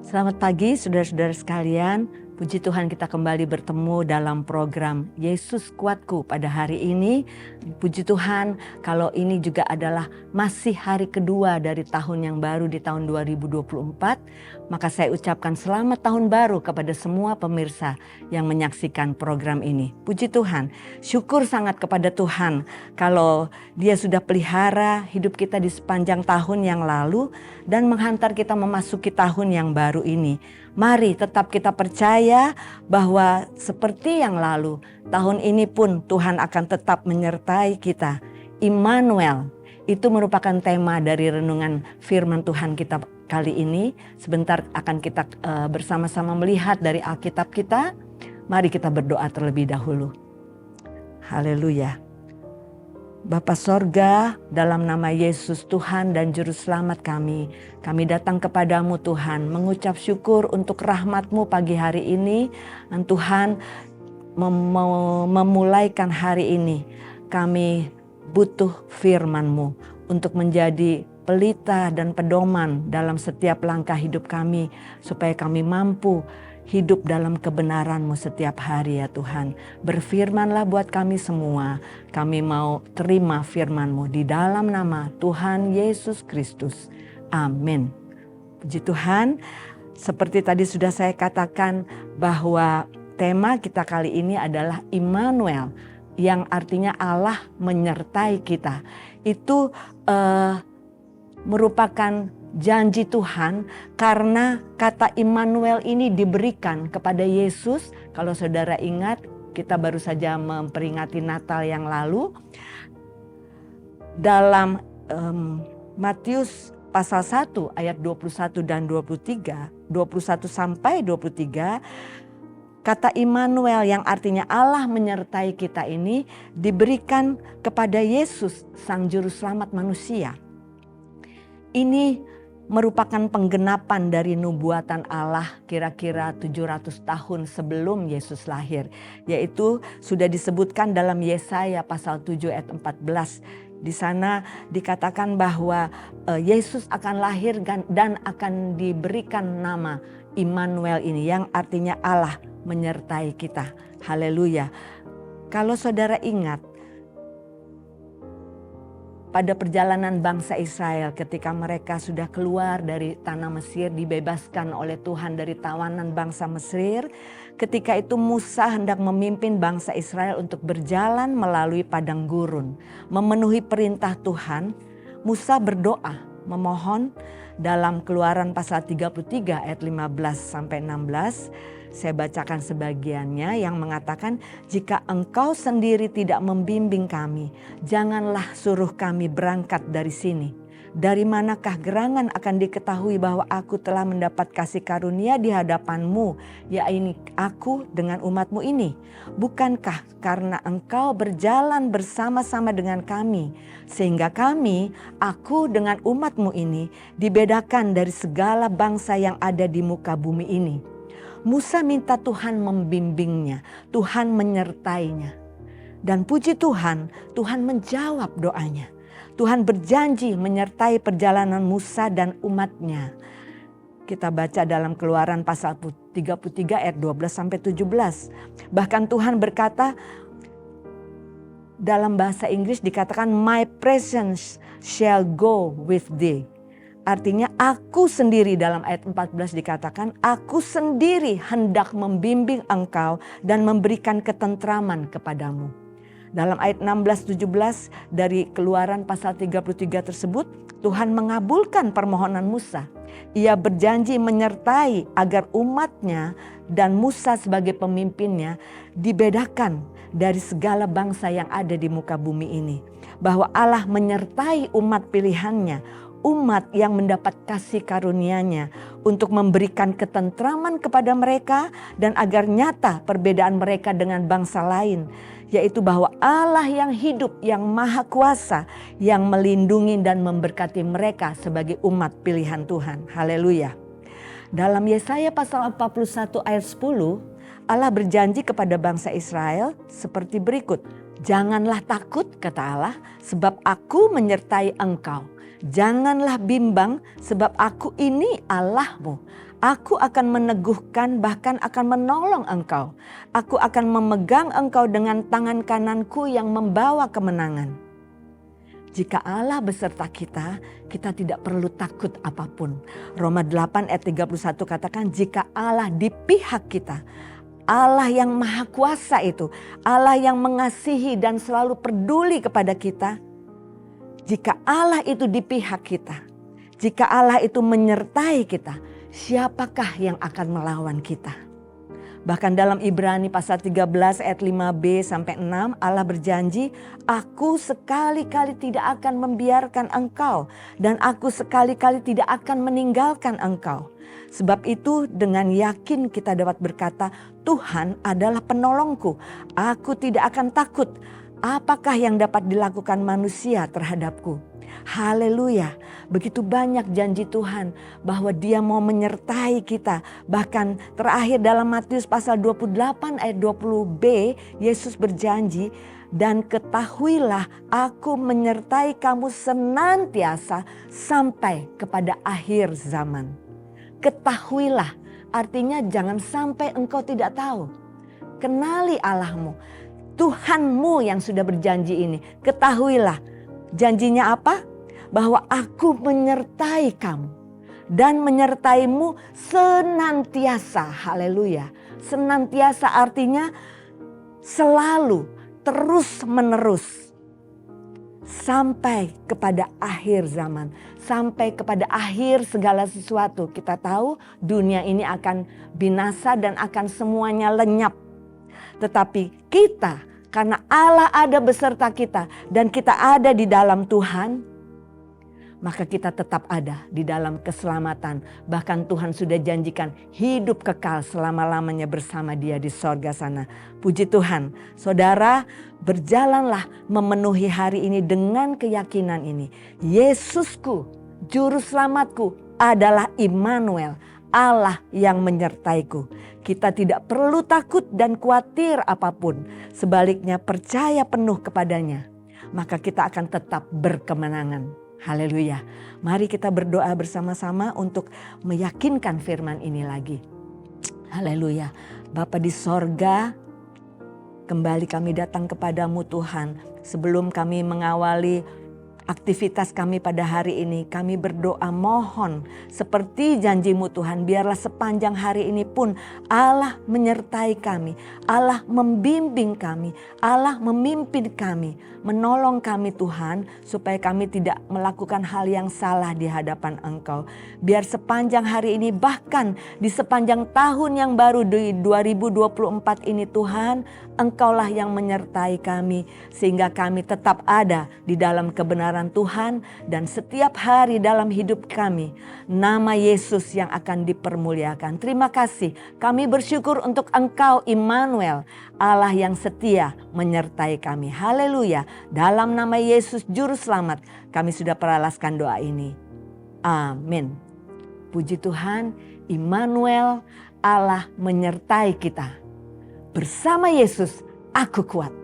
Selamat pagi saudara-saudara sekalian. Puji Tuhan kita kembali bertemu dalam program Yesus Kuatku pada hari ini. Puji Tuhan kalau ini juga adalah masih hari kedua dari tahun yang baru di tahun 2024. Maka saya ucapkan selamat tahun baru kepada semua pemirsa yang menyaksikan program ini. Puji Tuhan, syukur sangat kepada Tuhan kalau Dia sudah pelihara hidup kita di sepanjang tahun yang lalu dan menghantar kita memasuki tahun yang baru ini. Mari tetap kita percaya bahwa seperti yang lalu, tahun ini pun Tuhan akan tetap menyertai kita. Immanuel, itu merupakan tema dari renungan firman Tuhan kita kali ini. Sebentar akan kita bersama-sama melihat dari Alkitab kita. Mari kita berdoa terlebih dahulu. Haleluya. Bapa sorga, dalam nama Yesus Tuhan dan Juru Selamat kami datang kepadamu Tuhan, mengucap syukur untuk rahmat-Mu pagi hari ini. Dan Tuhan memulaikan hari ini, kami butuh firman-Mu untuk menjadi pelita dan pedoman dalam setiap langkah hidup kami, supaya kami mampu hidup dalam kebenaran-Mu setiap hari ya Tuhan. Berfirmanlah buat kami semua. Kami mau terima firman-Mu di dalam nama Tuhan Yesus Kristus. Amin. Puji Tuhan, seperti tadi sudah saya katakan bahwa tema kita kali ini adalah Immanuel, yang artinya Allah menyertai kita. Itu merupakan janji Tuhan, karena kata Immanuel ini diberikan kepada Yesus. Kalau saudara ingat, kita baru saja memperingati Natal yang lalu. Dalam Matius pasal 1 ayat 21 dan 23, 21 sampai 23, kata Immanuel yang artinya Allah menyertai kita ini diberikan kepada Yesus, Sang Juru Selamat manusia. Ini merupakan penggenapan dari nubuatan Allah kira-kira 700 tahun sebelum Yesus lahir. Yaitu sudah disebutkan dalam Yesaya pasal 7 ayat 14. Di sana dikatakan bahwa Yesus akan lahir dan akan diberikan nama Immanuel ini, yang artinya Allah menyertai kita. Haleluya. Kalau saudara ingat, pada perjalanan bangsa Israel ketika mereka sudah keluar dari tanah Mesir, dibebaskan oleh Tuhan dari tawanan bangsa Mesir. Ketika itu Musa hendak memimpin bangsa Israel untuk berjalan melalui padang gurun, memenuhi perintah Tuhan. Musa berdoa, memohon dalam Keluaran pasal 33 ayat 15 sampai 16. Saya bacakan sebagiannya yang mengatakan, jika engkau sendiri tidak membimbing kami, janganlah suruh kami berangkat dari sini. Dari manakah gerangan akan diketahui bahwa aku telah mendapat kasih karunia di hadapanmu, yaitu aku dengan umatmu ini? Bukankah karena engkau berjalan bersama-sama dengan kami, sehingga kami, aku dengan umatmu ini, dibedakan dari segala bangsa yang ada di muka bumi ini? Musa minta Tuhan membimbingnya, Tuhan menyertainya. Dan puji Tuhan, Tuhan menjawab doanya. Tuhan berjanji menyertai perjalanan Musa dan umatnya. Kita baca dalam Keluaran pasal 33 ayat 12 sampai 17. Bahkan Tuhan berkata, dalam bahasa Inggris dikatakan, my presence shall go with thee. Artinya aku sendiri, dalam ayat 14 dikatakan, aku sendiri hendak membimbing engkau dan memberikan ketentraman kepadamu. Dalam ayat 16-17 dari Keluaran pasal 33 tersebut, Tuhan mengabulkan permohonan Musa. Ia berjanji menyertai agar umatnya dan Musa sebagai pemimpinnya dibedakan dari segala bangsa yang ada di muka bumi ini. Bahwa Allah menyertai umat pilihannya, umat yang mendapat kasih karunia-Nya untuk memberikan ketentraman kepada mereka dan agar nyata perbedaan mereka dengan bangsa lain, yaitu bahwa Allah yang hidup, yang maha kuasa, yang melindungi dan memberkati mereka sebagai umat pilihan Tuhan. Haleluya. Dalam Yesaya pasal 41 ayat 10, Allah berjanji kepada bangsa Israel seperti berikut. Janganlah takut, kata Allah, sebab aku menyertai engkau. Janganlah bimbang sebab aku ini Allahmu. Aku akan meneguhkan, bahkan akan menolong engkau. Aku akan memegang engkau dengan tangan kananku yang membawa kemenangan. Jika Allah beserta kita, kita tidak perlu takut apapun. Roma 8 ayat 31 katakan, jika Allah di pihak kita, Allah yang maha kuasa itu, Allah yang mengasihi dan selalu peduli kepada kita. Jika Allah itu di pihak kita, jika Allah itu menyertai kita, siapakah yang akan melawan kita? Bahkan dalam Ibrani pasal 13 ayat 5b sampai 6 Allah berjanji, aku sekali-kali tidak akan membiarkan engkau dan aku sekali-kali tidak akan meninggalkan engkau. Sebab itu dengan yakin kita dapat berkata, Tuhan adalah penolongku, aku tidak akan takut. Apakah yang dapat dilakukan manusia terhadapku? Haleluya, begitu banyak janji Tuhan bahwa Dia mau menyertai kita. Bahkan terakhir dalam Matius pasal 28 ayat 20b, Yesus berjanji, dan ketahuilah aku menyertai kamu senantiasa sampai kepada akhir zaman. Ketahuilah artinya jangan sampai engkau tidak tahu. Kenali Allahmu, Tuhanmu yang sudah berjanji ini. Ketahuilah, janjinya apa? Bahwa aku menyertai kamu dan menyertaimu senantiasa. Haleluya. Senantiasa artinya selalu, terus menerus. Sampai kepada akhir zaman. Sampai kepada akhir segala sesuatu. Kita tahu dunia ini akan binasa dan akan semuanya lenyap. Tetapi kita, karena Allah ada beserta kita dan kita ada di dalam Tuhan, maka kita tetap ada di dalam keselamatan. Bahkan Tuhan sudah janjikan hidup kekal selama-lamanya bersama Dia di sorga sana. Puji Tuhan, saudara, berjalanlah memenuhi hari ini dengan keyakinan ini. Yesusku, juru selamatku adalah Immanuel, Allah yang menyertaiku. Kita tidak perlu takut dan khawatir apapun. Sebaliknya percaya penuh kepadanya. Maka kita akan tetap berkemenangan. Haleluya. Mari kita berdoa bersama-sama untuk meyakinkan firman ini lagi. Haleluya. Bapa di sorga, kembali kami datang kepadamu Tuhan. Sebelum kami mengawali aktivitas kami pada hari ini, kami berdoa mohon seperti janjimu Tuhan, biarlah sepanjang hari ini pun Allah menyertai kami, Allah membimbing kami, Allah memimpin kami, menolong kami Tuhan, supaya kami tidak melakukan hal yang salah di hadapan Engkau. Biar sepanjang hari ini, bahkan di sepanjang tahun yang baru di 2024 ini Tuhan, Engkaulah yang menyertai kami sehingga kami tetap ada di dalam kebenaran Tuhan, dan setiap hari dalam hidup kami nama Yesus yang akan dipermuliakan. Terima kasih, kami bersyukur untuk Engkau Immanuel, Allah yang setia menyertai kami. Haleluya. Dalam nama Yesus Juru Selamat kami sudah peralaskan doa ini. Amin. Puji Tuhan, Immanuel, Allah menyertai kita. Bersama Yesus aku kuat.